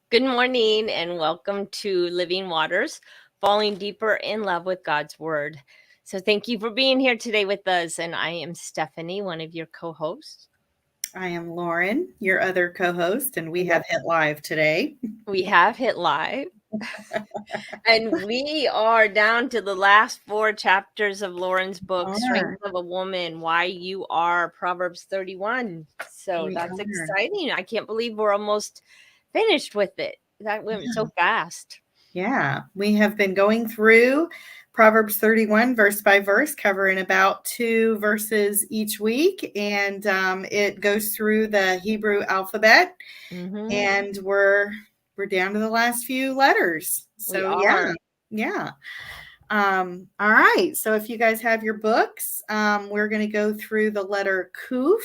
Good morning and welcome to Living Waters, falling deeper in love with God's Word. So, thank you for being here today with us. And I am Stephanie, one of your co hosts. I am Lauren, your other co-host, and we Yep. have hit live today. We have hit live, and we are down to the last 4 chapters of Lauren's book, Strength Are. of a Woman, Why You Are, Proverbs 31. So, We that's are. exciting. I can't believe we're almost finished with it. That went so fast. Yeah, we have been going through Proverbs 31 verse by verse, covering about 2 verses each week, and it goes through the Hebrew alphabet, Mm-hmm. and we're down to the last few letters. We So are. yeah. All right. So if you guys have your books, we're going to go through the letter Kuf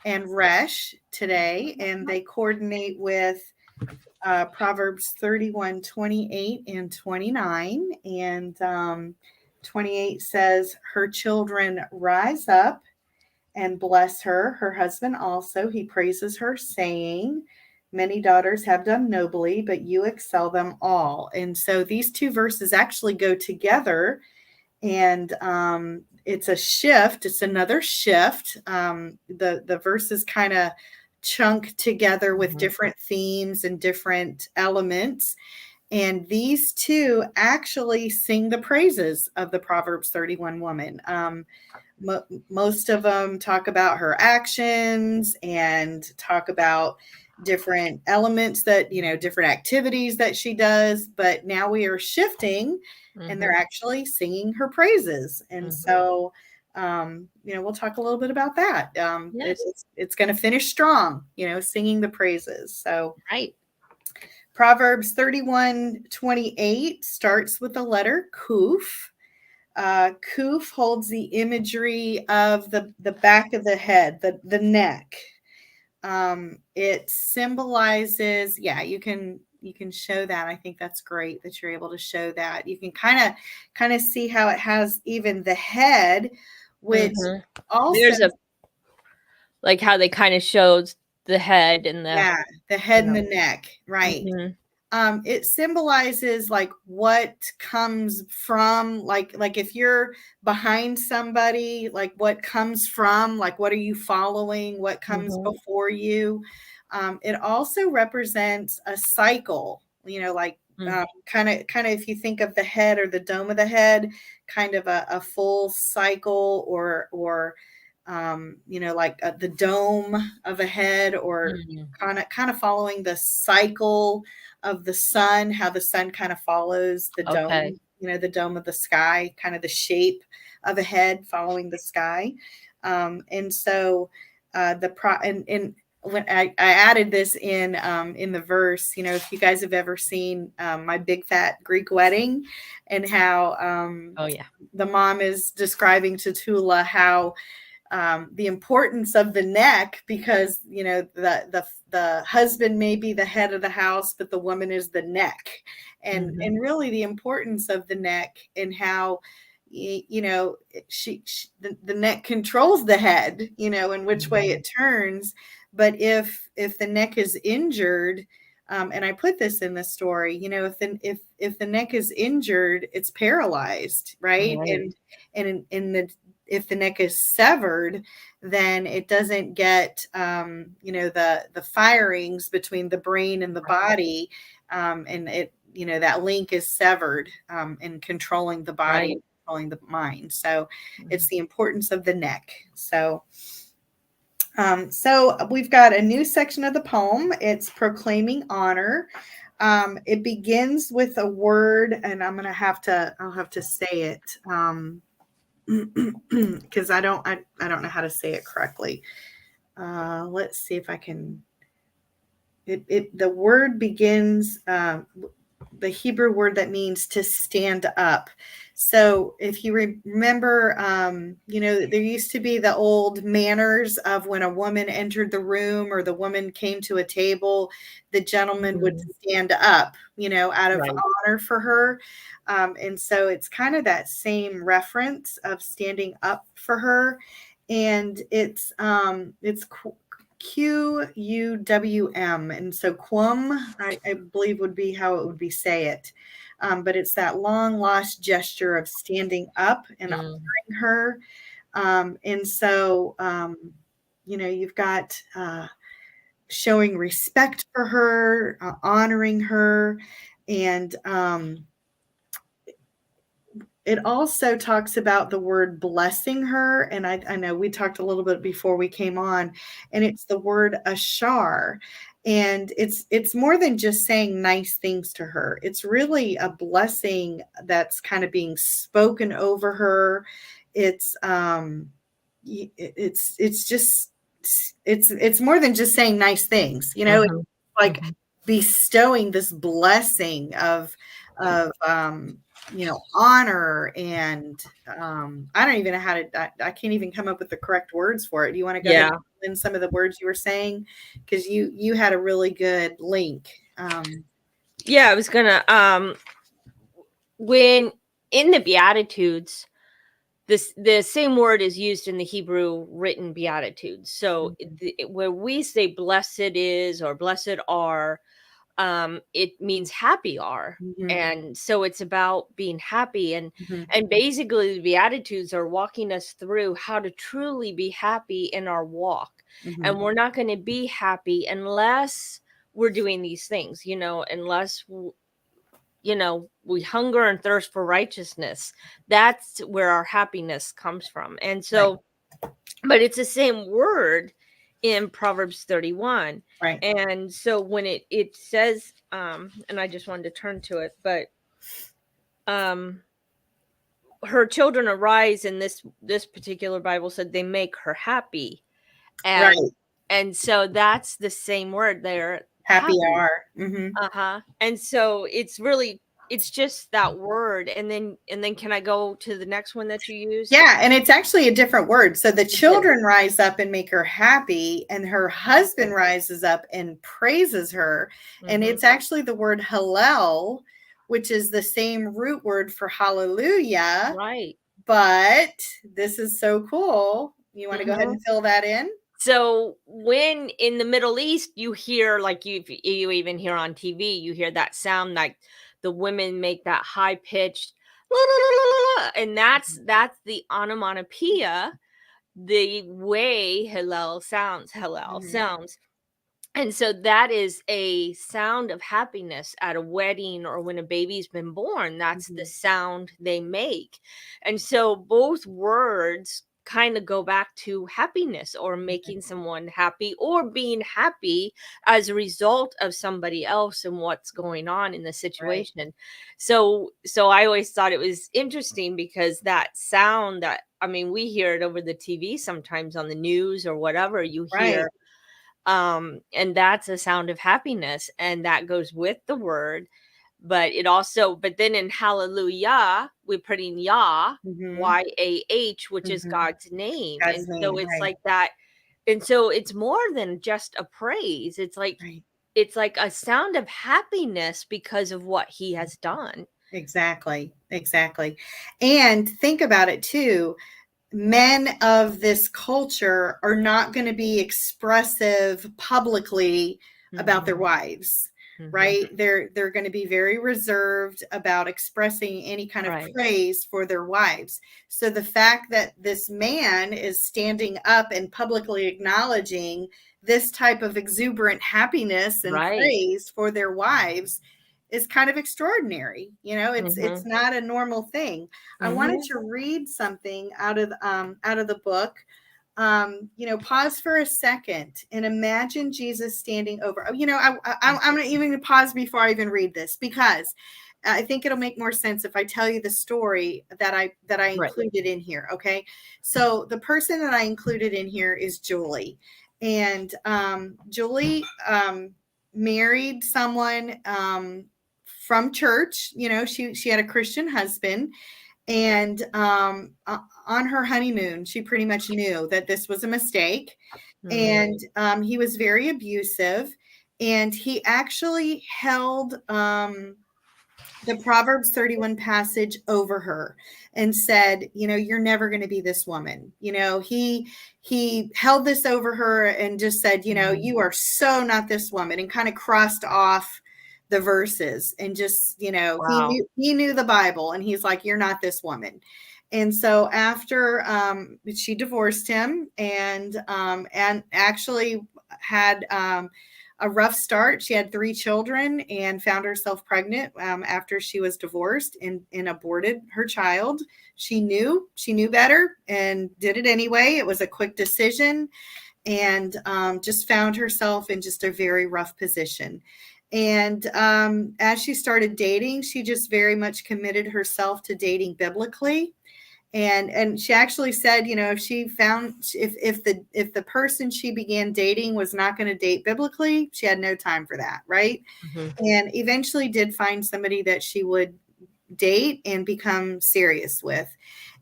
and Resh today, and they coordinate with Proverbs 31, 28, and 29. And 28 says, her children rise up and bless her. Her husband also, he praises her, saying, many daughters have done nobly, but you excel them all. And so these 2 verses actually go together, and it's a shift. It's another shift. The verses kind of chunk together with different themes and different elements. And these two actually sing the praises of the Proverbs 31 woman. Most of them talk about her actions and talk about different elements that, different activities that she does. But now we are shifting, and they're actually singing her praises. And so, we'll talk a little bit about that. Yes. It's going to finish strong, singing the praises. So Right. Proverbs 31:28 starts with the letter Kuf. Kuf holds the imagery of the back of the head, the neck. It symbolizes, you can show that. I think that's great that you're able to show that. You can kind of see how it has even the head, which also, There's a like how they kind of shows the head and the head and the neck, right? Mhm. It symbolizes like what comes from, like if you're behind somebody, like what comes from, like what are you following, what comes before you. It also represents a cycle, like kind of if you think of the head or the dome of the head, kind of a full cycle, or like the dome of a head, or kind of following the cycle of the sun, how the sun kind of follows the Okay. dome, the dome of the sky, kind of the shape of a head following the sky. And so and when I added this in the verse, if you guys have ever seen My Big Fat Greek Wedding, and how Oh yeah. the mom is describing to Tula how the importance of the neck, because the husband may be the head of the house, but the woman is the neck, and really the importance of the neck, and how the neck controls the head, in which way it turns. But if the neck is injured, and I put this in the story, if the neck is injured, it's paralyzed, right? Right. And in the if the neck is severed, then it doesn't get the firings between the brain and the body, and it that link is severed, in controlling the body, Right. controlling the mind. So it's the importance of the neck. So we've got a new section of the poem. It's proclaiming honor. It begins with a word, and I'll have to say it. Because I don't know how to say it correctly. Let's see if I can. The word begins, the Hebrew word that means to stand up. So if you remember, there used to be the old manners of when a woman entered the room or the woman came to a table, the gentleman would stand up, out of honor for her. And so it's kind of that same reference of standing up for her. And it's Quwm, and so quum, I believe would be how it would be say it. But it's that long lost gesture of standing up and honoring her. And so, you've got showing respect for her, honoring her, and it also talks about the word blessing her. And I know we talked a little bit before we came on, and it's the word ashar. And it's more than just saying nice things to her. It's really a blessing that's kind of being spoken over her. It's just it's more than just saying nice things, it's like bestowing this blessing of honor, and I don't even know how to, I can't even come up with the correct words for it. Do you want to go ahead and fill in some of the words you were saying? Because you had a really good link. I was gonna when in the Beatitudes, the same word is used in the Hebrew written Beatitudes. So where we say blessed is or blessed are, it means happy are. And so it's about being happy, and basically the Beatitudes are walking us through how to truly be happy in our walk. And we're not going to be happy unless we're doing these things, unless we hunger and thirst for righteousness. That's where our happiness comes from. And so, but it's the same word in Proverbs 31. Right. And so when it says, and I just wanted to turn to it, but her children arise, in this particular Bible said they make her happy. And so that's the same word there. Happy are. And so it's just that word. And then can I go to the next one that you use? Yeah, and it's actually a different word. So the children rise up and make her happy, and her husband rises up and praises her. And it's actually the word hallel, which is the same root word for hallelujah. Right. But this is so cool. You want to go ahead and fill that in? So when in the Middle East, you hear, like you even hear on TV, you hear that sound, like the women make that high pitched, and that's the onomatopoeia, the way Hallel sounds. And so that is a sound of happiness at a wedding or when a baby's been born. That's the sound they make. And so both words kind of go back to happiness, or making someone happy, or being happy as a result of somebody else and what's going on in the situation. So I always thought it was interesting, because that sound that, we hear it over the TV sometimes on the news or whatever you hear. And that's a sound of happiness, and that goes with the word. But then in hallelujah, we put in Yah, Y-A-H, which is God's name. So it's like that. And so it's more than just a praise. It's like, it's like a sound of happiness because of what he has done. Exactly. And think about it too. Men of this culture are not going to be expressive publicly about their wives, right? They're going to be very reserved about expressing any kind of praise for their wives. So the fact that this man is standing up and publicly acknowledging this type of exuberant happiness and praise for their wives is kind of extraordinary. It's not a normal thing. I wanted to read something out of the book. Pause for a second and imagine Jesus standing over. I'm not even going to pause before I even read this, because I think it'll make more sense if I tell you the story that I included in here. Okay, so the person that I included in here is Julie, and Julie married someone from church. She had a Christian husband, and on her honeymoon, she pretty much knew that this was a mistake. And he was very abusive, and he actually held the Proverbs 31 passage over her and said, you're never going to be this woman. He held this over her and just said, you are so not this woman, and kind of crossed off the verses and just, Wow. he knew the Bible, and he's like, you're not this woman. And so after she divorced him and actually had a rough start. She had 3 children and found herself pregnant after she was divorced and aborted her child. She knew better and did it anyway. It was a quick decision, and just found herself in just a very rough position. And as she started dating, she just very much committed herself to dating biblically. And she actually said, if she found if the person she began dating was not going to date biblically, she had no time for that, right? Mm-hmm. And eventually did find somebody that she would date and become serious with.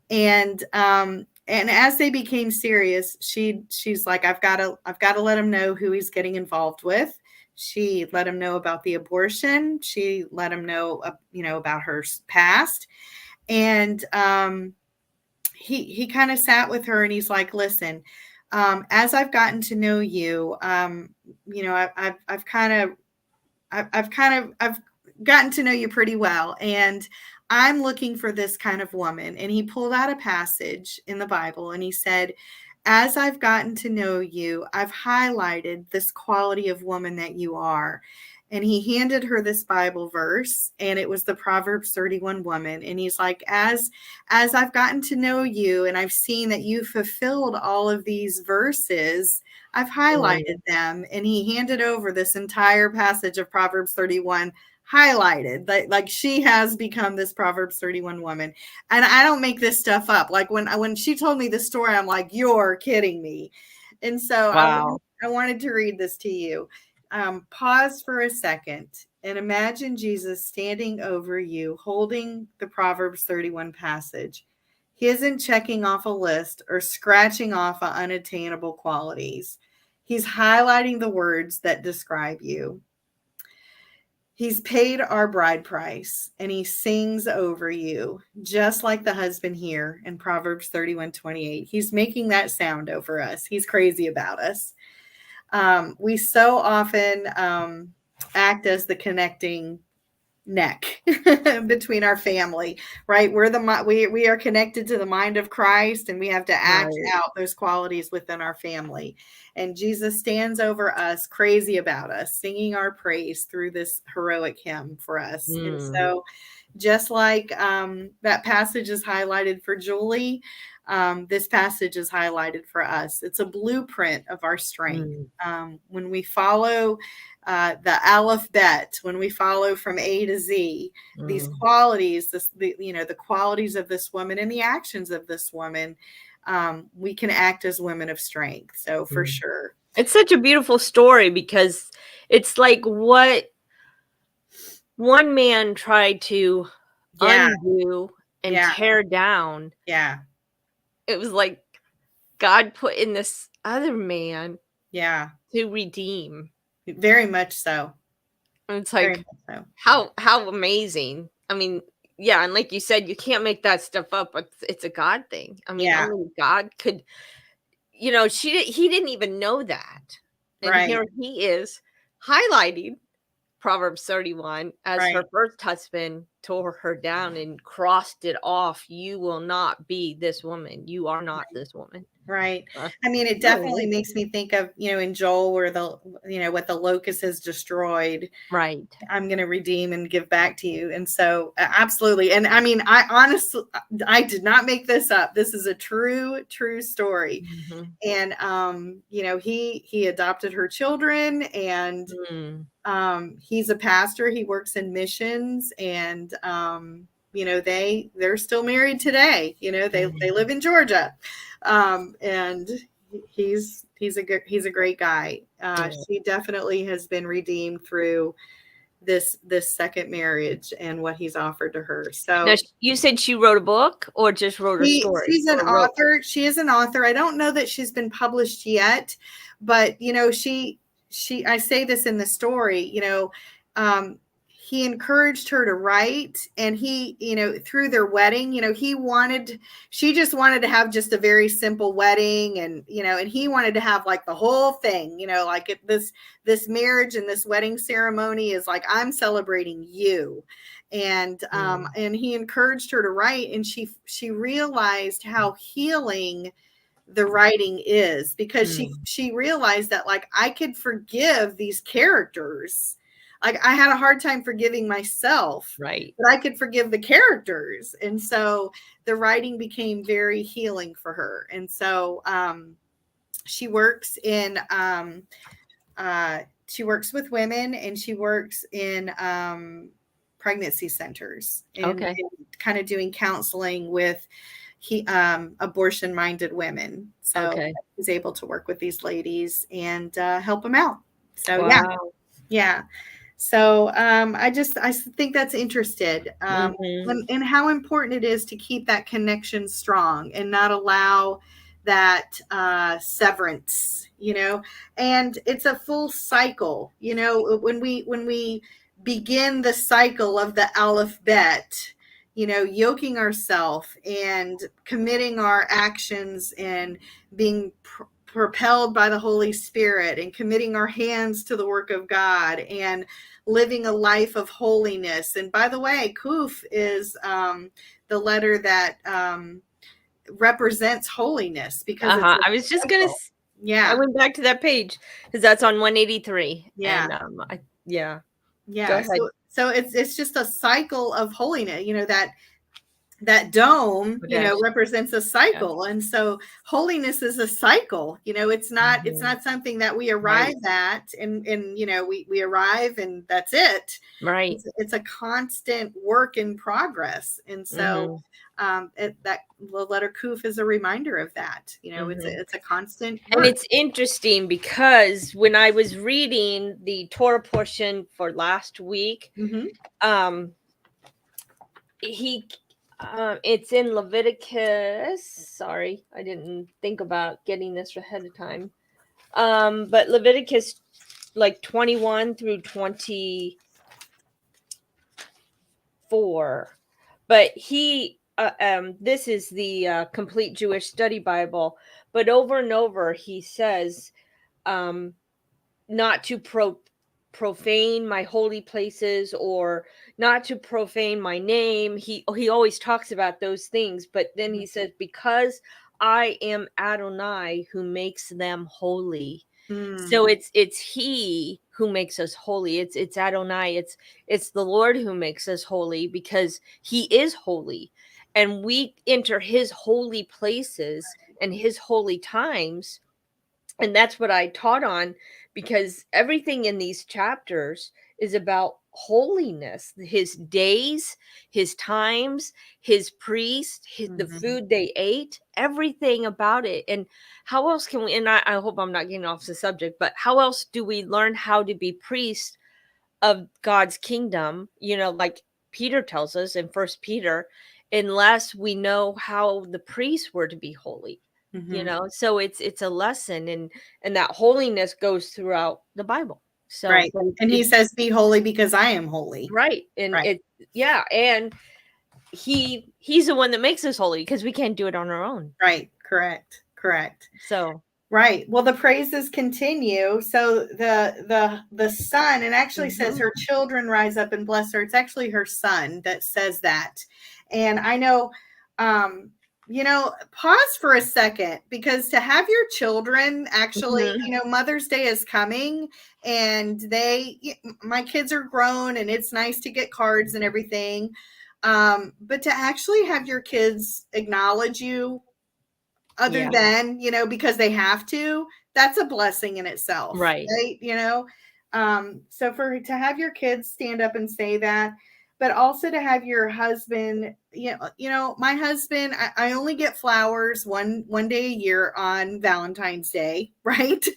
And as they became serious, she's like, I've got to let him know who he's getting involved with. She let him know about the abortion. She let him know, about her past. And he kind of sat with her, and he's like, listen, as I've gotten to know you, I've gotten to know you pretty well, and I'm looking for this kind of woman. And he pulled out a passage in the Bible, and he said, as I've gotten to know you, I've highlighted this quality of woman that you are. And he handed her this Bible verse, and it was the Proverbs 31 woman. And he's like, as I've gotten to know you, and I've seen that you fulfilled all of these verses, I've highlighted them. And he handed over this entire passage of Proverbs 31 highlighted, like she has become this Proverbs 31 woman. And I don't make this stuff up. Like when she told me the story, I'm like, you're kidding me. And so Wow. I wanted to read this to you. Pause for a second and imagine Jesus standing over you, holding the Proverbs 31 passage. He isn't checking off a list or scratching off unattainable qualities. He's highlighting the words that describe you. He's paid our bride price, and he sings over you, just like the husband here in Proverbs 31:28. He's making that sound over us. He's crazy about us. We so often act as the connecting neck between our family, right? We are connected to the mind of Christ, and we have to act out those qualities within our family. And Jesus stands over us, crazy about us, singing our praise through this heroic hymn for us. And so just like that passage is highlighted for Julie, this passage is highlighted for us. It's a blueprint of our strength. When we follow the alphabet, when we follow from A to Z, these qualities, the qualities of this woman and the actions of this woman, we can act as women of strength. So for sure. It's such a beautiful story, because it's like what one man tried to undo and tear down. Yeah. It was like God put in this other man to redeem. Very much so. And it's like, how amazing. I mean, yeah, and like you said, you can't make that stuff up, but it's a God thing. I mean, only God could, he didn't even know that. And here he is highlighting Proverbs 31 as her first husband tore her down and crossed it off. You will not be this woman. You are not this woman. Right. I mean, it definitely makes me think of, in Joel, where what the locust has destroyed. Right. I'm going to redeem and give back to you. And so absolutely. And I mean, I did not make this up. This is a true story. And, he adopted her children, and he's a pastor. He works in missions, and, they're still married today. They live in Georgia. And he's a great guy. She definitely has been redeemed through this second marriage and what he's offered to her. So now, you said she wrote a book or just wrote a story? She's an author. She is an author. I don't know that she's been published yet, but I say this in the story, he encouraged her to write, and he, through their wedding, she just wanted to have just a very simple wedding, and he wanted to have like the whole thing, like this marriage and this wedding ceremony is like, I'm celebrating you. And he encouraged her to write, and she realized how healing the writing is, because she realized that, like, I could forgive these characters. Like, I had a hard time forgiving myself, right, but I could forgive the characters. And so the writing became very healing for her. And so she works in she works with women, and she works in pregnancy centers, and kind of doing counseling with abortion-minded women. So he's able to work with these ladies and help them out. So yeah. So I think that's interesting, and how important it is to keep that connection strong and not allow that severance, and it's a full cycle, when we begin the cycle of the alphabet, yoking ourselves and committing our actions and being propelled by the Holy Spirit and committing our hands to the work of God and living a life of holiness. And by the way, Kuf is the letter that represents holiness, because I was just gonna, I went back to that page because that's on 183. And Go ahead. So it's just a cycle of holiness, that dome, represents a cycle. And so holiness is a cycle, it's not something that we arrive at and we arrive and that's it. Right. It's a constant work in progress. And so that the letter Kuf is a reminder of that. It's a constant work. And it's interesting because when I was reading the Torah portion for last week, it's in Leviticus. Sorry, I didn't think about getting this ahead of time. But Leviticus, like 21 through 24. But this is the Complete Jewish Study Bible. But over and over, he says, not to profane my holy places, or not to profane my name. He always talks about those things, but then he says, because I am Adonai who makes them holy. So it's he who makes us holy. It's Adonai. It's the Lord who makes us holy, because he is holy, and we enter his holy places and his holy times. And that's what I taught on, because everything in these chapters is about holiness. His days, his times, his priests, the food they ate, everything about it. And how else can we, and I hope I'm not getting off the subject, but how else do we learn how to be priests of God's kingdom? Like Peter tells us in 1 Peter, unless we know how the priests were to be holy. So it's a lesson, and that holiness goes throughout the Bible. So right. And he says, be holy because I am holy. Right. And and he's the one that makes us holy, because we can't do it on our own. Right. Correct. So right. Well, the praises continue. So the son, and actually says her children rise up and bless her. It's actually her son that says that. And I know, pause for a second, because to have your children actually, Mother's Day is coming, and my kids are grown, and it's nice to get cards and everything. But to actually have your kids acknowledge you, other than, because they have to, that's a blessing in itself. Right. So to have your kids stand up and say that, but also to have your husband, my husband, I only get flowers one day a year on Valentine's Day, right?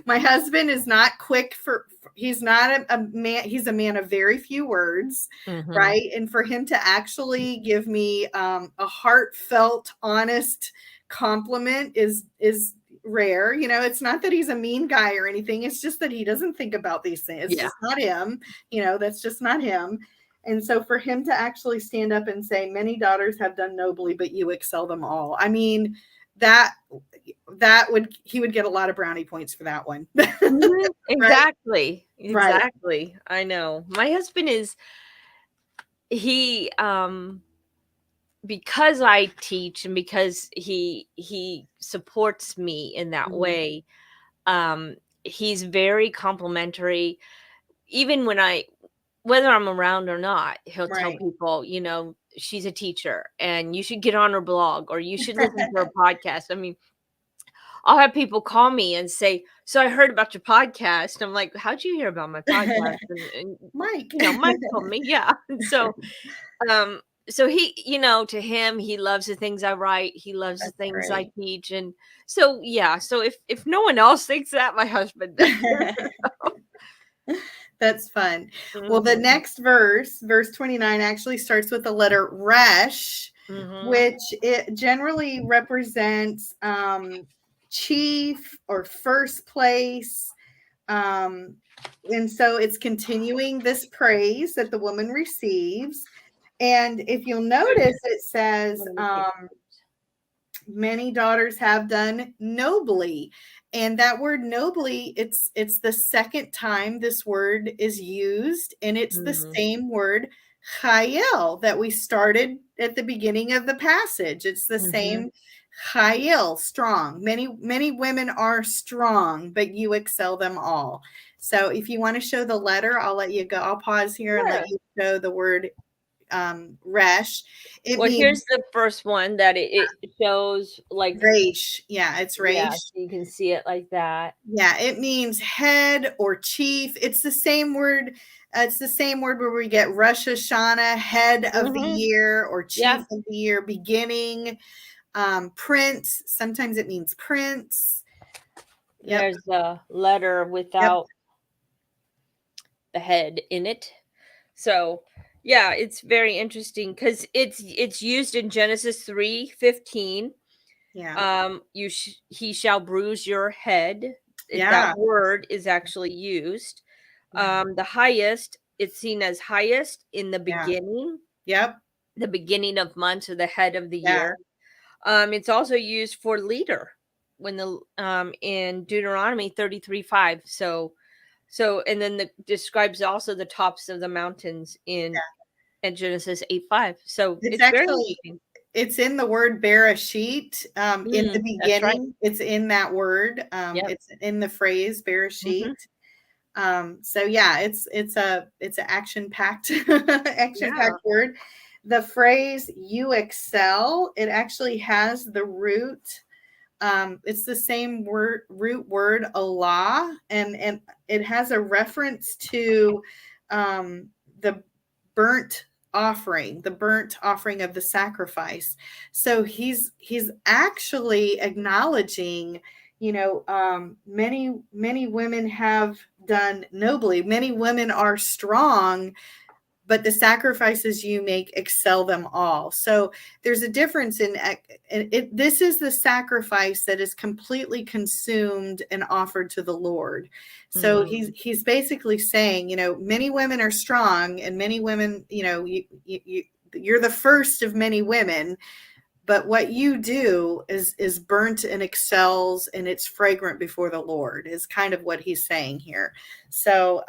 My husband is not quick he's not a man, he's a man of very few words, right? And for him to actually give me a heartfelt, honest compliment is rare. It's not that he's a mean guy or anything. It's just that he doesn't think about these things. It's just not him. That's just not him. And so for him to actually stand up and say, many daughters have done nobly, but you excel them all. I mean, he would get a lot of brownie points for that one. Exactly. Right. Exactly. I know. My husband he because I teach and because he supports me in that way, he's very complimentary. Even whether I'm around or not, he'll tell people, she's a teacher and you should get on her blog or you should listen to her podcast. I mean, I'll have people call me and say, "So I heard about your podcast." I'm like, "How'd you hear about my podcast?" And Mike. Mike told me, yeah. And so he, to him, he loves the things I write. He loves the things I teach. And so, yeah. So if no one else thinks that, my husband does. That's fun. Well, the next verse 29, actually starts with the letter resh, which it generally represents chief or first place. And so it's continuing this praise that the woman receives. And if you'll notice, it says, many daughters have done nobly. And that word nobly, it's the second time this word is used, and it's the same word chayil that we started at the beginning of the passage. It's the same chayil, strong. Many women are strong, but you excel them all. So if you want to show the letter, I'll let you go. I'll pause here and let you show the word resh. Here's the first one that it shows, like resh. Yeah, it's resh. Yeah, so you can see it like that. Yeah, it means head or chief. It's the same word. It's the same word where we get Rosh Hashanah, head of the year, or chief of the year, beginning. Prince. Sometimes it means prince. There's a letter without the head in it. So yeah, it's very interesting because it's used in Genesis 3:15. Yeah. He shall bruise your head. That word is actually used. The highest, it's seen as highest in the beginning. Yep. The beginning of months or the head of the year. It's also used for leader when in Deuteronomy 33:5. So and then describes also the tops of the mountains in Genesis 8:5. So it's actually it's in the word Bereshit. In the beginning, right. It's in that word. It's in the phrase Bereshit. So yeah, it's an action-packed word. The phrase "you excel," it actually has the root. It's the same root word Allah, and it has a reference to the burnt offering of the sacrifice. So he's actually acknowledging, many women have done nobly. Many women are strong, but the sacrifices you make excel them all. So there's a difference in it. This is the sacrifice that is completely consumed and offered to the Lord. So he's basically saying, many women are strong, and many women, you're the first of many women, but what you do is burnt and excels, and it's fragrant before the Lord, is kind of what he's saying here. So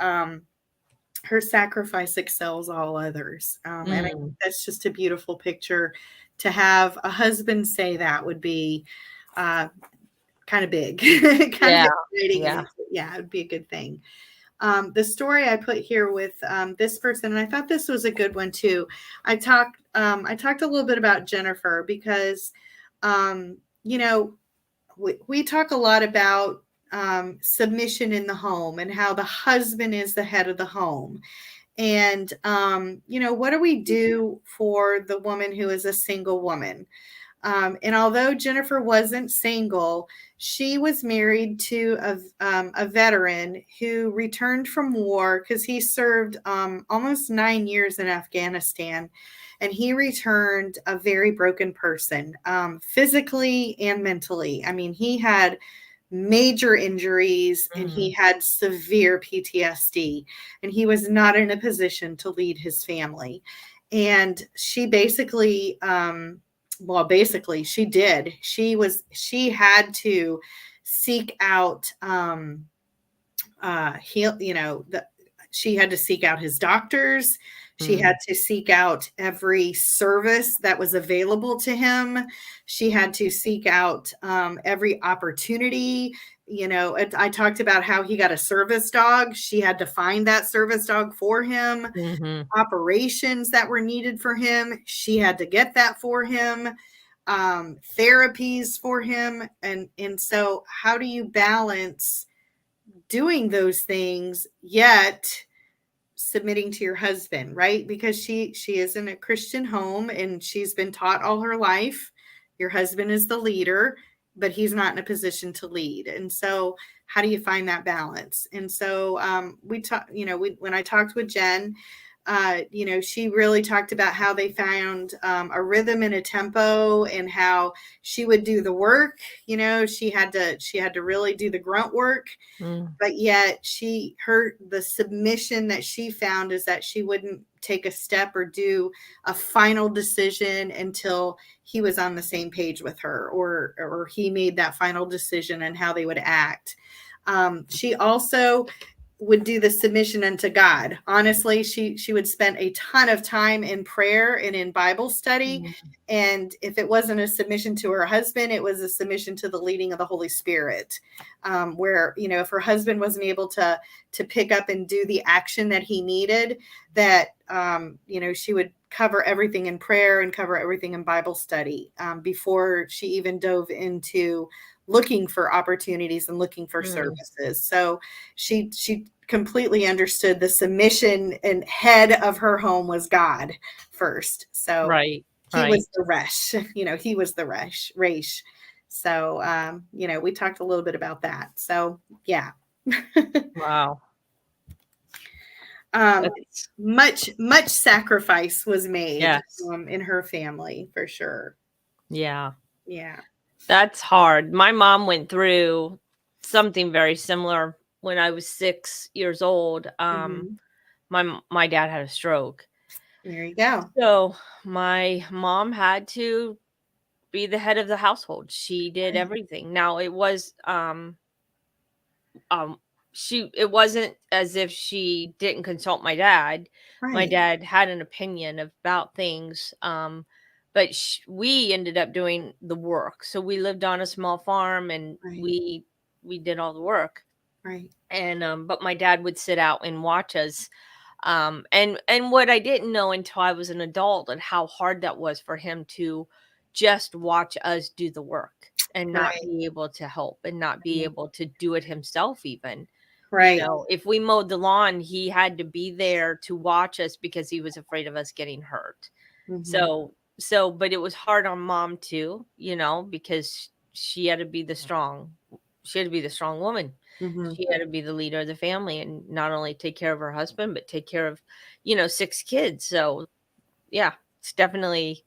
her sacrifice excels all others. And I think that's just a beautiful picture to have a husband say. That would be kind of big. Yeah, it would be a good thing. The story I put here with this person, and I thought this was a good one too. I talked a little bit about Jennifer because, we talk a lot about submission in the home and how the husband is the head of the home. And, what do we do for the woman who is a single woman? And although Jennifer wasn't single, she was married to a veteran who returned from war because he served almost 9 years in Afghanistan. And he returned a very broken person, physically and mentally. I mean, he had major injuries and he had severe PTSD, and he was not in a position to lead his family. And she basically, basically she did. She had to seek out, she had to seek out his doctors. She had to seek out every service that was available to him. She had to seek out every opportunity. I talked about how he got a service dog. She had to find that service dog for him. Operations that were needed for him, she had to get that for him. Therapies for him. And so how do you balance doing those things yet submitting to your husband, right? Because she is in a Christian home and she's been taught all her life, your husband is the leader, but he's not in a position to lead. And so how do you find that balance? And so when I talked with Jen, she really talked about how they found a rhythm and a tempo, and how she would do the work. She had to really do the grunt work, but yet the submission that she found is that she wouldn't take a step or do a final decision until he was on the same page with her, or he made that final decision on how they would act. She also would do the submission unto God. Honestly, she would spend a ton of time in prayer and in Bible study. And if it wasn't a submission to her husband, it was a submission to the leading of the Holy Spirit. Where, if her husband wasn't able to pick up and do the action that he needed, that, she would cover everything in prayer and cover everything in Bible study before she even dove into looking for opportunities and looking for services. So she completely understood the submission and head of her home was God first. So he was the resh, he was the resh. So, we talked a little bit about that. So yeah. Wow. Much sacrifice was made in her family for sure. Yeah. Yeah. That's hard. My mom went through something very similar when I was 6 years old. My dad had a stroke. There you go. So my mom had to be the head of the household. She did everything. Now it was it wasn't as if she didn't consult my dad. My dad had an opinion about things, but we ended up doing the work. So we lived on a small farm, and we did all the work. And but my dad would sit out and watch us. And what I didn't know until I was an adult, and how hard that was for him to just watch us do the work and not be able to help and not be able to do it himself even. If we mowed the lawn, he had to be there to watch us because he was afraid of us getting hurt. But it was hard on mom too, because she had to be the strong woman. She had to be the leader of the family and not only take care of her husband, but take care of, 6 kids. So yeah, it's definitely,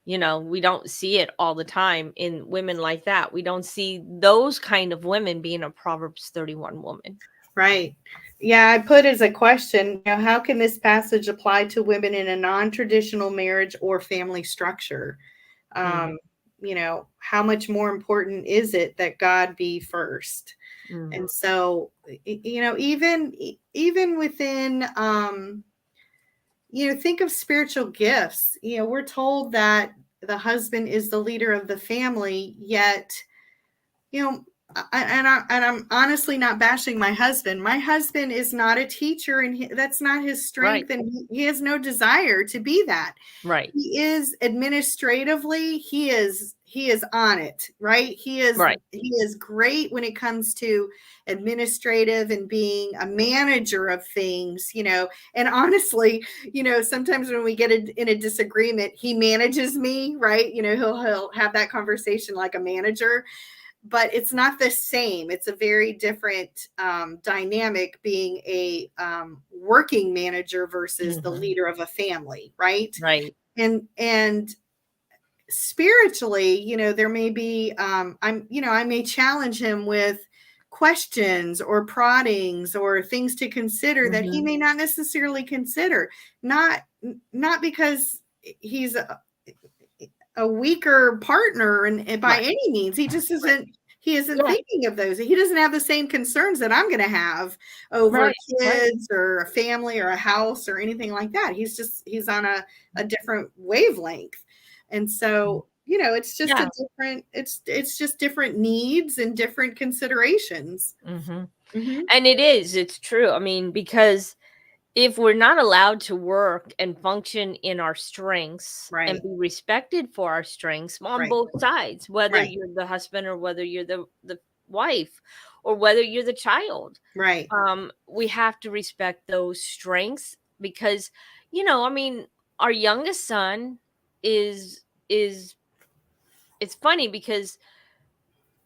we don't see it all the time in women like that. We don't see those kind of women being a Proverbs 31 woman. Right. Yeah, I put as a question, how can this passage apply to women in a non-traditional marriage or family structure? How much more important is it that God be first? And so, even within, think of spiritual gifts. We're told that the husband is the leader of the family, yet, I'm honestly not bashing my husband. My husband is not a teacher, and that's not his strength, Right. and he has no desire to be that. Right. He is administratively, he is on it, right? He is great when it comes to administrative and being a manager of things, and honestly, sometimes when we get in a disagreement, he manages me, right? He'll have that conversation like a manager, but it's not the same. It's a very different dynamic being a working manager versus the leader of a family, right? Right. And spiritually, there may be I may challenge him with questions or proddings or things to consider that he may not necessarily consider, not because he's a weaker partner and by any means. He just isn't thinking of those. He doesn't have the same concerns that I'm going to have over kids or a family or a house or anything like that. He's on a different wavelength. And so, it's just a different, it's just different needs and different considerations. And it's true. I mean, because if we're not allowed to work and function in our strengths and be respected for our strengths on both sides, whether you're the husband or whether you're the wife or whether you're the child, we have to respect those strengths because, I mean, our youngest son is it's funny because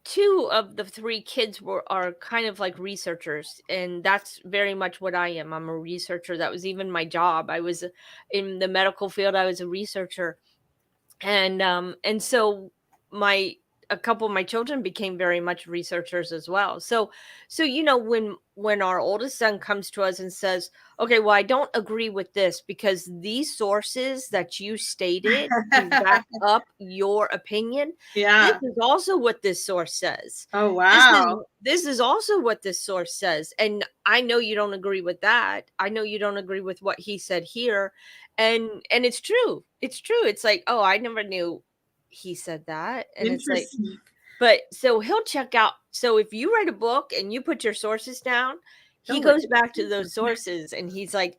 2 of the 3 kids are kind of like researchers, and that's very much what I am. I'm a researcher. That was even my job. I was in the medical field. I was a researcher. And so my a couple of my children became very much researchers as well. So when our oldest son comes to us and says, okay, well, I don't agree with this because these sources that you stated to back up your opinion, this is also what this source says. Oh, wow. This is also what this source says, and I know you don't agree with that. I know you don't agree with what he said here. And it's true. It's like, oh, I never knew he said that. And it's like, but so he'll check out. So if you write a book and you put your sources down, he goes back to those sources and he's like,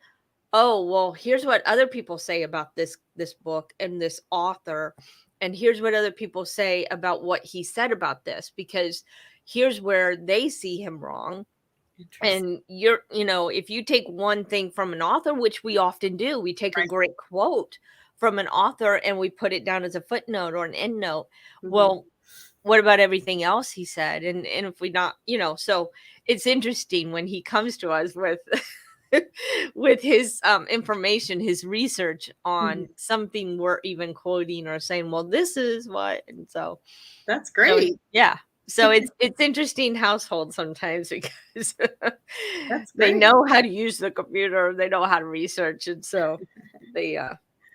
oh, well, here's what other people say about this book and this author, and here's what other people say about what he said about this, because here's where they see him wrong. And if you take one thing from an author, which we often do, we take a great quote from an author and we put it down as a footnote or an endnote. Well, what about everything else he said? And if we not, so it's interesting when he comes to us with with his information, his research on something we're even quoting or saying, well, this is what, and so that's great. So it's interesting household sometimes because they know how to use the computer, they know how to research, and so they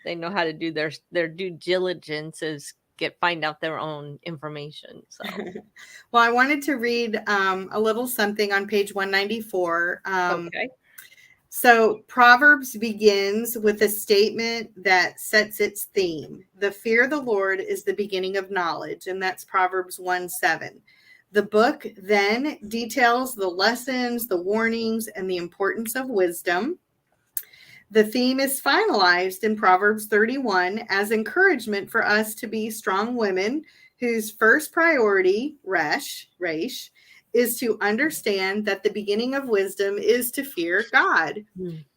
know how to do their due diligence is find out their own information. So, well, I wanted to read a little something on page 194. Okay. So Proverbs begins with a statement that sets its theme. The fear of the Lord is the beginning of knowledge, and that's Proverbs 1:7. The book then details the lessons, the warnings, and the importance of wisdom. The theme is finalized in Proverbs 31 as encouragement for us to be strong women whose first priority, resh, is to understand that the beginning of wisdom is to fear God.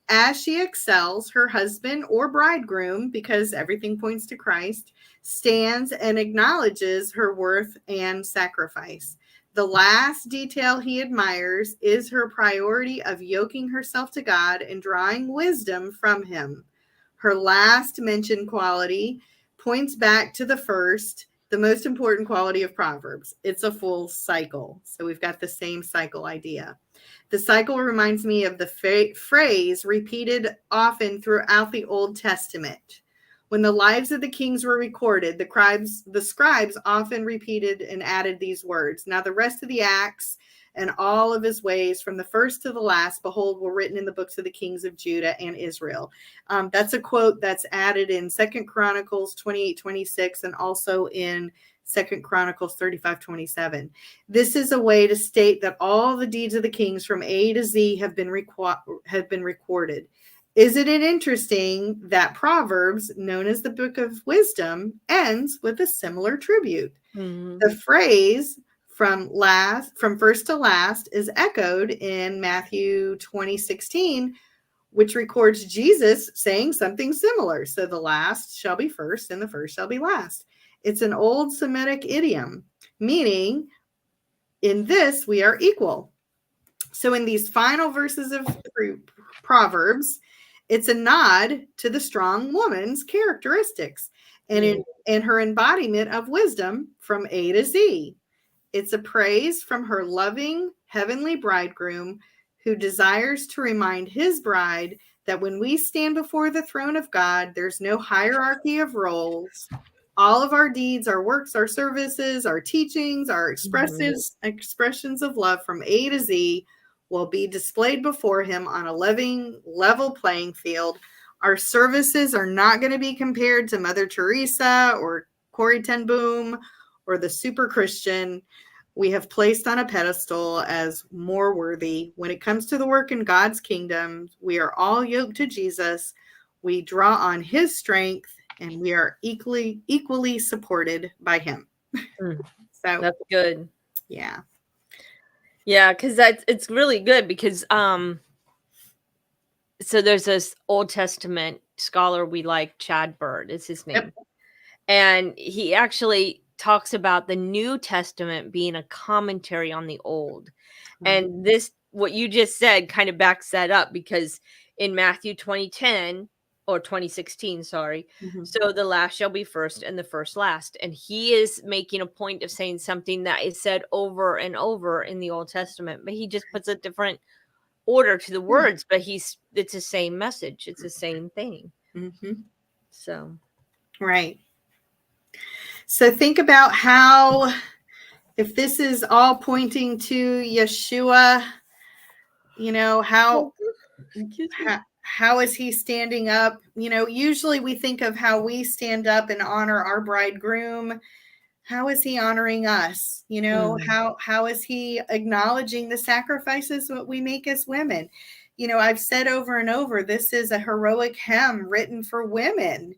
As she excels, her husband or bridegroom, because everything points to Christ, stands and acknowledges her worth and sacrifice. The last detail he admires is her priority of yoking herself to God and drawing wisdom from him. Her last mentioned quality points back to the first, the most important quality of Proverbs. It's a full cycle. So we've got the same cycle idea. The cycle reminds me of the phrase repeated often throughout the Old Testament. When the lives of the kings were recorded, the scribes often repeated and added these words. Now the rest of the acts and all of his ways, from the first to the last, behold, were written in the books of the kings of Judah and Israel. That's a quote that's added in 2 Chronicles 28:26 and also in 2 Chronicles 35:27. This is a way to state that all the deeds of the kings from A to Z have been recorded. Isn't it interesting that Proverbs, known as the Book of Wisdom, ends with a similar tribute? Mhm. The phrase from first to last is echoed in Matthew 20:16, which records Jesus saying something similar. So the last shall be first and the first shall be last. It's an old Semitic idiom, meaning in this we are equal. So in these final verses of Proverbs, it's a nod to the strong woman's characteristics and in her embodiment of wisdom from A to Z. It's a praise from her loving heavenly bridegroom who desires to remind his bride that when we stand before the throne of God, there's no hierarchy of roles. All of our deeds, our works, our services, our teachings, our expressions of love from A to Z will be displayed before him on a level playing field. Our services are not going to be compared to Mother Teresa or Corrie ten Boom or the super Christian we have placed on a pedestal as more worthy. When it comes to the work in God's kingdom, we are all yoked to Jesus. We draw on his strength and we are equally supported by him. So that's good. Yeah. Yeah, because it's really good because so there's this Old Testament scholar we like, Chad Bird is his name. Yep. And he actually talks about the New Testament being a commentary on the Old. And this, what you just said, kind of backs that up because in Matthew 20:10 or 20:16, sorry. So the last shall be first and the first last. And he is making a point of saying something that is said over and over in the Old Testament, but he just puts a different order to the words, but it's the same message. It's the same thing. So, right. So think about how, if this is all pointing to Yeshua, how is he standing up? Usually we think of how we stand up and honor our bridegroom. How is he honoring us? How is he acknowledging the sacrifices that we make as women? I've said over and over, this is a heroic hymn written for women.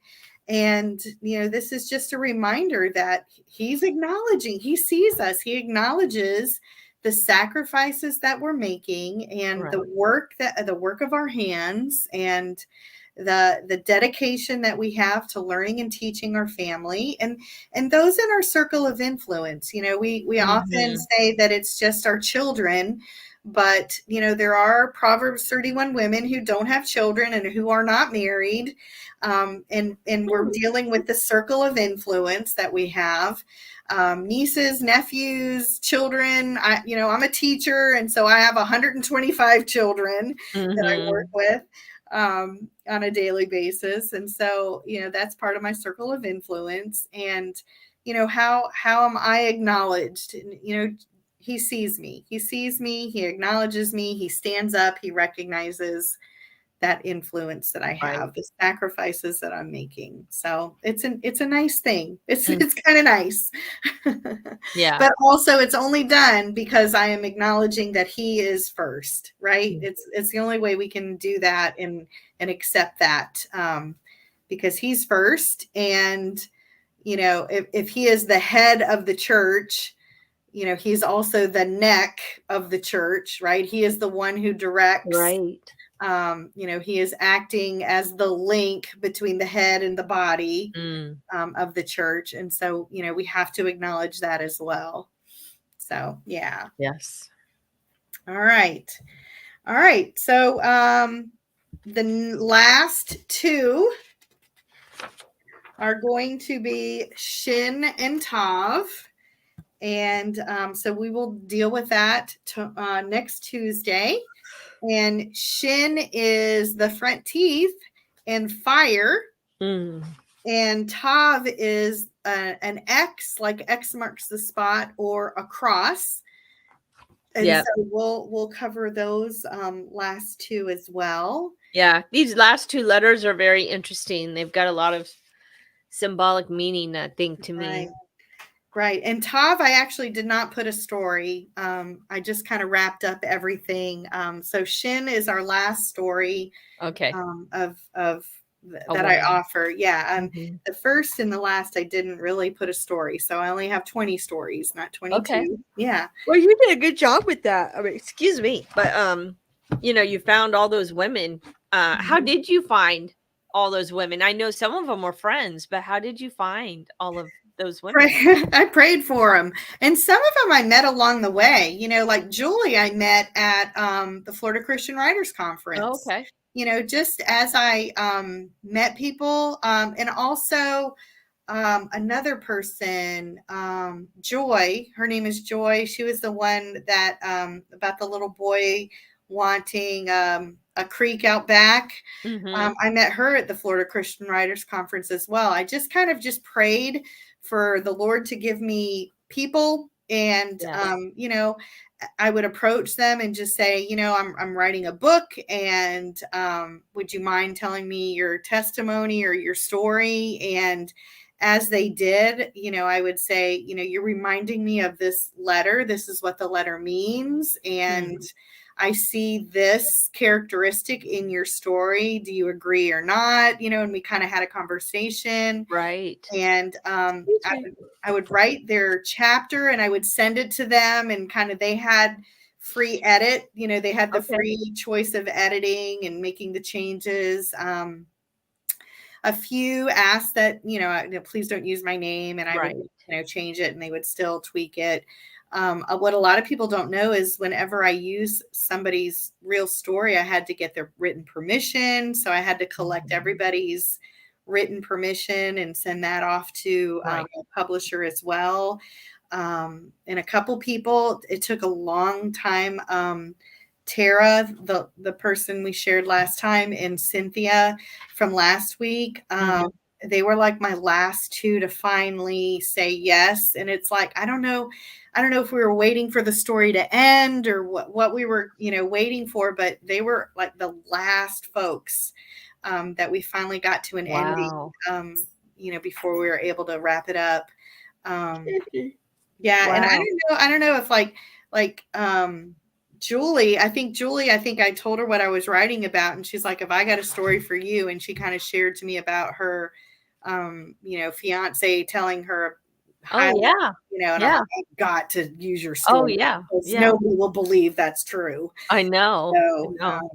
And, this is just a reminder that he's acknowledging, he sees us, he acknowledges the sacrifices that we're making and the work of our hands and the dedication that we have to learning and teaching our family and those in our circle of influence. We often say that it's just our children, but there are Proverbs 31 women who don't have children and who are not married, and we're dealing with the circle of influence that we have. Nieces, nephews, children. I'm a teacher, and so I have 125 children that I work with on a daily basis. And so, that's part of my circle of influence. And, how am I acknowledged? He sees me, he acknowledges me, he stands up, he recognizes that influence that I have, the sacrifices that I'm making. So it's a nice thing. It's kind of nice. Yeah. But also it's only done because I am acknowledging that he is first, right? It's the only way we can do that and accept that, because he's first. And, if he is the head of the church, he's also the neck of the church, right? He is the one who directs. Right. He is acting as the link between the head and the body of the church. And so, we have to acknowledge that as well. So, yeah. Yes. All right. So, the last two are going to be Shin and Tav. And so we will deal with that next Tuesday. And Shin is the front teeth and fire. And Tav is an X, like X marks the spot, or a cross. And so we'll cover those last two as well. Yeah, these last two letters are very interesting. They've got a lot of symbolic meaning, I think, to me. Right. And Tav, I actually did not put a story. I just kind of wrapped up everything. So Shin is our last story Okay. of A that I woman. offer. Yeah. Mhm. The first and the last, I didn't really put a story. So I only have 20 stories, not Okay. 22. Yeah. Well, you did a good job with that. I mean, excuse me, but you found all those women. How Mhm. did you find all those women? I know some of them were friends, but how did you find all of those women? I prayed for them. And some of them I met along the way. Like Julie, I met at the Florida Christian Writers Oh, Conference. okay. Just as I met people, and also another person, Joy. Her name is Joy. She was the one that about the little boy wanting a creek out back. Mm-hmm. I met her at the Florida Christian Writers Conference as well. I just kind of just prayed for the Lord to give me people, and Yes. I would approach them and just say, I'm writing a book, and would you mind telling me your testimony or your story? And as they did, I would say, you're reminding me of this letter. This is what the letter means, and Mm. I see this characteristic in your story. Do you agree or not? And we kind of had a conversation. Right. And Excuse me. I would write their chapter and I would send it to them, and kind of they had free edit. They had the Okay. free choice of editing and making the changes. A few asked that, please don't use my name, and I would, Right. change it, and they would still tweak it. What a lot of people don't know is whenever I use somebody's real story, I had to get their written permission. So I had to collect Mhm. everybody's written permission and send that off to Right. a publisher as well. And a couple people, it took a long time. Tara, the person we shared last time, and Cynthia from last week, Mhm. they were like my last two to finally say yes. And it's like, I don't know if we were waiting for the story to end or what we were, waiting for, but they were like the last folks that we finally got to an ending, Wow. before we were able to wrap it up. Um, yeah, and Wow. I don't know if like Julie, I think I told her what I was writing about, and she's like, if I got a story for you, and she kind of shared to me about her fiance telling her Oh, how, yeah. and I'm Yeah. like, I've got to use your Oh, story yeah. because Yeah. nobody will believe that's true. I know. I So know.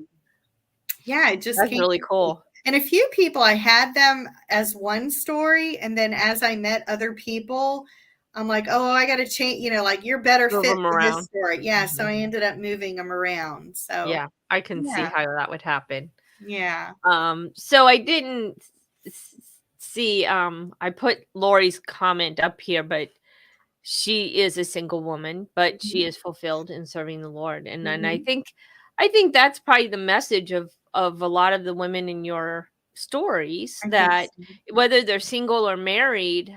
yeah, it just That's came really to me. cool. And a few people, I had them as one story, and then as I met other people, I'm like, oh, I got to change, like you're better Move fit them for this around. story. Yeah, so Mhm. I ended up moving them around. So Yeah, I can see yeah, how that would happen. yeah. So I didn't see, I put Lori's comment up here, but she is a single woman, but she Mhm, is fulfilled in serving the Lord. And I mhm. think that's probably the message of a lot of the women in your stories, I think that so. whether they're single or married,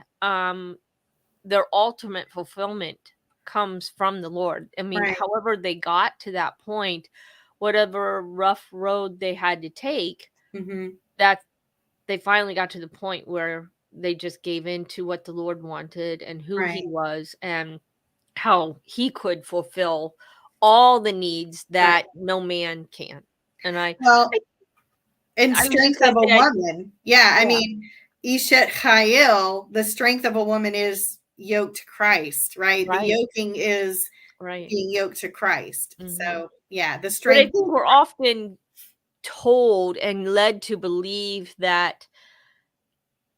their ultimate fulfillment comes from the Lord. I mean, Right. however they got to that point, whatever rough road they had to take, Hmm. that they finally got to the point where they just gave in to what the Lord wanted and who he Right. was and how he could fulfill all the needs Right. that no man can. And I, Well, and I was just strength gonna of a say, woman. Yeah, I yeah, mean, Ishet Chayil, the strength of a woman is yoked to Christ, right? The right, yoking is right. being yoked to Christ. Hmm. So yeah, the But I strength. think we're often told and led to believe that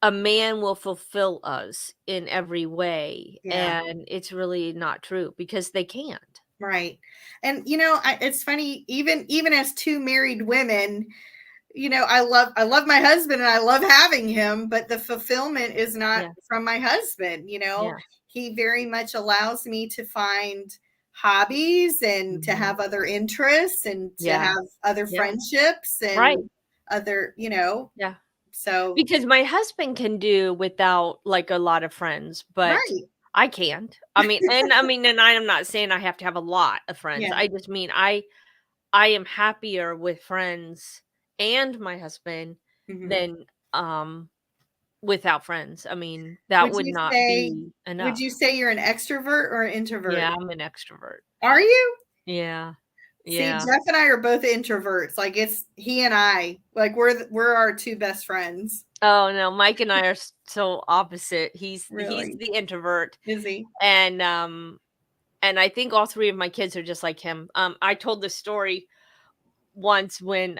a man will fulfill us in every way, Yeah, and it's really not true because they can't. right. And it's funny, even as two married women, I love my husband and I love having him, but the fulfillment is not Yeah, from my husband. yeah, He very much allows me to find hobbies and to mhm, have other interests and to yeah, have other yeah, friendships right, and other, yeah. so Because my husband can do without, like, a lot of friends, but right. I can't. And I am not saying I have to have a lot of friends. Yeah. I just mean I am happier with friends and my husband Hmm. than, um without friends. I mean, that would not be would enough. you say you're an extrovert or an introvert? Yeah, I'm an extrovert. Are you? Yeah. See, Yeah. Jeff and I are both introverts. Like it's he and I, like we're our two best friends. Oh no, Mike and I are so opposite. He's Really? the introvert, Is he? and I think all three of my kids are just like him. I told this story once when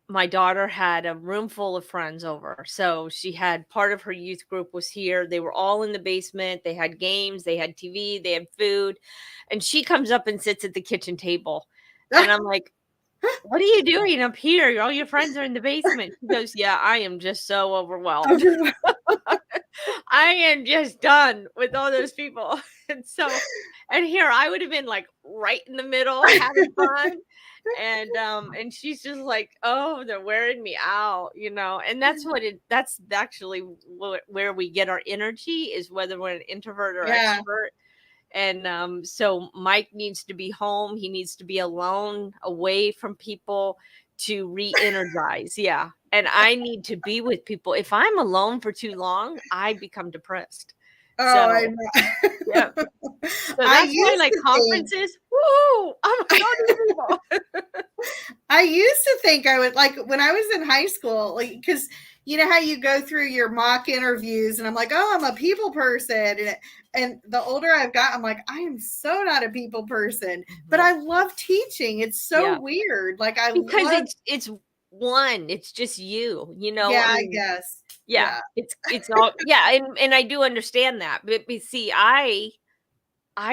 my daughter had a room full of friends over. So she had part of her youth group was here. They were all in the basement. They had games, they had TV, they had food. And she comes up and sits at the kitchen table. And I'm like, "What are you doing up here? All your friends are in the basement." She goes, "Yeah, I am just so overwhelmed. I am just done with all those people." And here I would have been like right in the middle having fun, and she's just like, "Oh, they're wearing me out," you know. And that's actually where we get our energy, is whether we're an introvert or Yeah. extrovert. And so Mike needs to be home. He needs to be alone, away from people, to re-energize. Yeah. And I need to be with people. If I'm alone for too long, I become depressed. Oh, I So know. yeah. So I that's why, used like, to think conferences, woo, I'm with all these people. I used to think I would, like when I was in high school, like because you know how you go through your mock interviews and I'm like, oh, I'm a people person. And the older I've got, I'm like, I am so not a people person. But I love teaching. It's so Yeah. weird. Like I Because love it's one, it's just you know. yeah, I I mean, guess. yeah, Yeah. it's all, yeah, and I do understand that. But see, I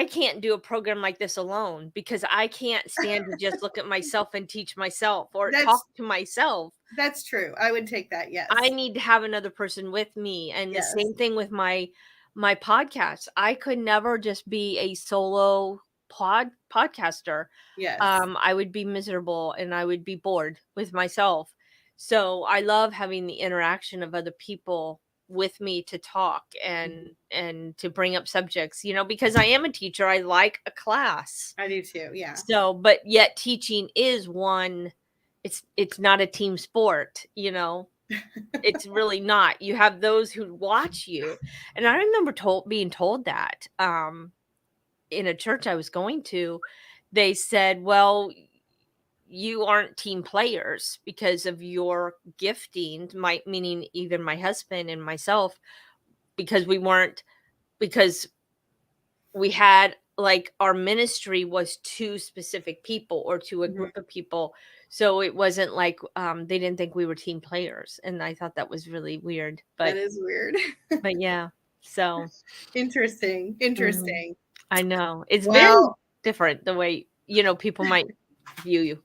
can't do a program like this alone, because I can't stand to just look at myself and teach myself or talk That's to myself. that's true. I would take that. I Yes. need to have another person with me, and the Yes. same thing with my podcast. I could never just be a solo podcaster. Yes. I would be miserable and I would be bored with myself. So I love having the interaction of other people with me to talk and to bring up subjects, you know, because I am a teacher. I like a class. I do too. Yeah. So, but yet teaching is one, it's not a team sport, you know. It's really not. You have those who watch you. And I remember being told that in a church I was going to, they said, "Well, you aren't team players because of your gifting," my meaning even my husband and myself, because because we had, like, our ministry was to specific people or to a Mhm. group of people. So it wasn't like they didn't think we were team players. And I thought that was really weird. That But is weird. yeah. So Interesting. mhm, Interesting. I know. It's very Well, different the way, you know, people might view you.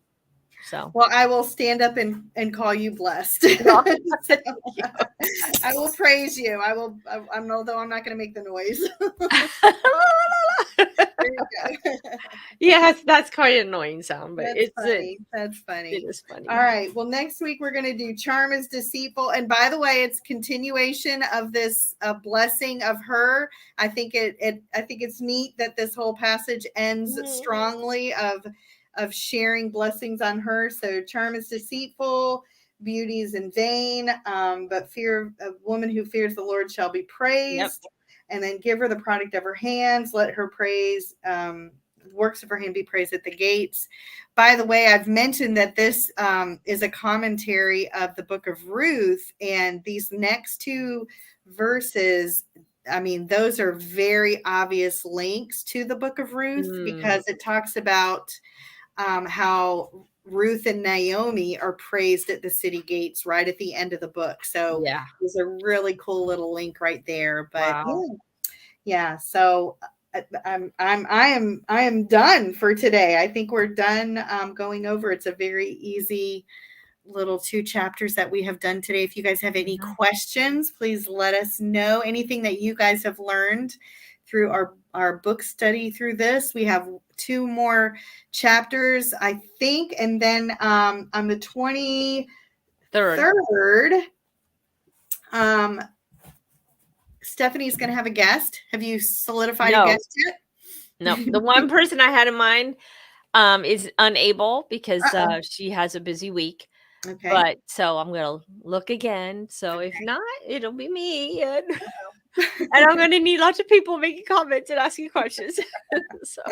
So well, I will stand up and call you blessed. well, So, thank you. I will praise you. I will. I'm although I'm not going to make the noise. There you go. Yes, that's quite an annoying sound, but That's funny. That's it funny. is funny. All right. Well, next week we're going to do charm is deceitful. And by the way, it's continuation of this blessing of her. I think I think it's neat that this whole passage ends Mhm. strongly of sharing blessings on her. So charm is deceitful, beauty is in vain, but fear of woman who fears the Lord shall be praised. Yep. And then give her the product of her hands. Let her praise. Works of her hand be praised at the gates. By the way, I've mentioned that this is a commentary of the book of Ruth, and these next two verses, I mean, those are very obvious links to the book of Ruth, because it talks about how Ruth and Naomi are praised at the city gates right at the end of the book. So Yeah. there's a really cool little link right there. But Wow. yeah. So I am done for today. I think we're done going over. It's a very easy little 2 chapters that we have done today. If you guys have any questions, please let us know. Anything that you guys have learned through our book study through this. We have 2 more chapters, I think, and then on the 23rd, Stephanie's going to have a guest. Have you solidified a guest yet? No. The one person I had in mind is unable because she has a busy week. Okay. But so I'm gonna look again. So if not, it'll be me, and I'm gonna need lots of people making comments and asking questions. So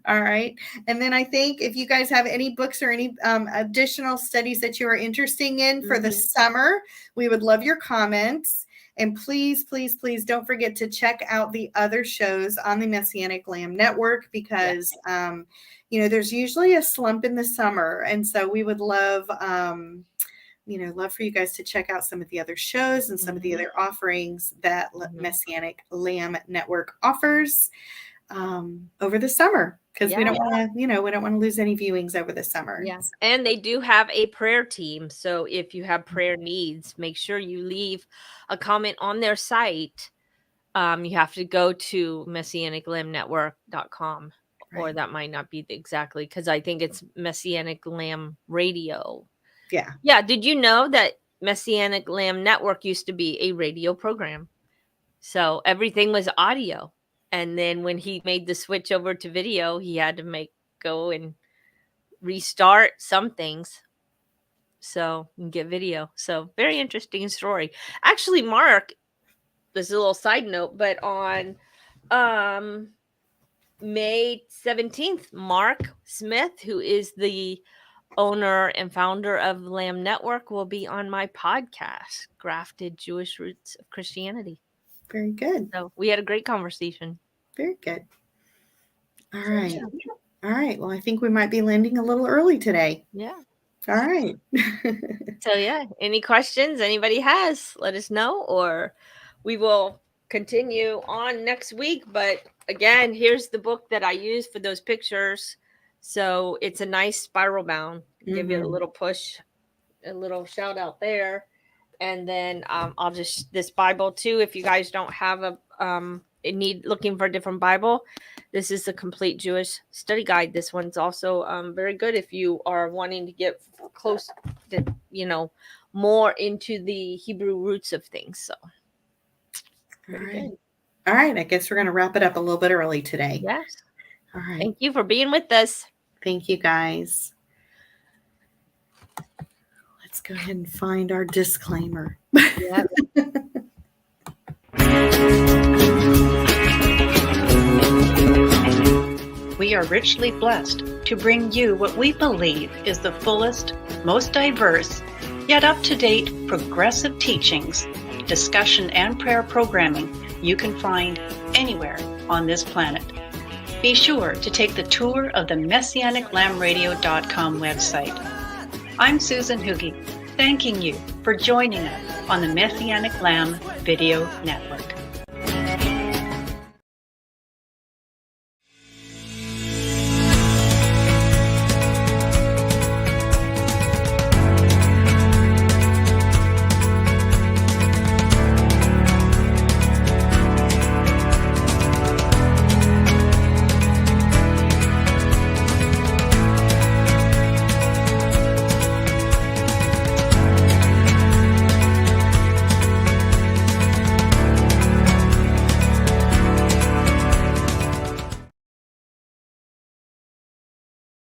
All right. And then I think if you guys have any books or any additional studies that you are interested in for the summer, we would love your comments. And please, please, please don't forget to check out the other shows on the Messianic Lamb Network, because, there's usually a slump in the summer. And so we would love, love for you guys to check out some of the other shows and some of the other offerings that Messianic Lamb Network offers over the summer, because we don't want to, we don't want to lose any viewings over the summer. Yes. And they do have a prayer team. So if you have prayer needs, make sure you leave a comment on their site. You have to go to messianiclambnetwork.com, or that might not be exactly, because I think it's Messianic Lamb Radio. Yeah. Yeah. Did you know that Messianic Lamb Network used to be a radio program? So everything was audio. And then when he made the switch over to video, he had to go and restart some things so you can get video. So very interesting story. Actually, Mark, this is a little side note, but on May 17th, Mark Smith, who is the owner and founder of Lamb Network, will be on my podcast, Grafted Jewish Roots of Christianity. Very good. So we had a great conversation. Very good. All right. All right. Well, I think we might be landing a little early today. Yeah. All right. So any questions anybody has, let us know, or we will continue on next week. But again, here's the book that I use for those pictures. So it's a nice spiral bound. Give you a little push, a little shout out there. And then I'll just, this Bible too, if you guys don't have looking for a different Bible, this is the Complete Jewish Study Guide. This one's also very good if you are wanting to get close to, more into the Hebrew roots of things. So All right. I guess we're going to wrap it up a little bit early today. Yes. All right. Thank you for being with us. Thank you, guys. Let's go ahead and find our disclaimer. Yeah. We are richly blessed to bring you what we believe is the fullest, most diverse, yet up-to-date progressive teachings, discussion, and prayer programming you can find anywhere on this planet. Be sure to take the tour of the MessianicLambRadio.com website. I'm Susan Hugie, thanking you for joining us on the Messianic Lamb Video Network.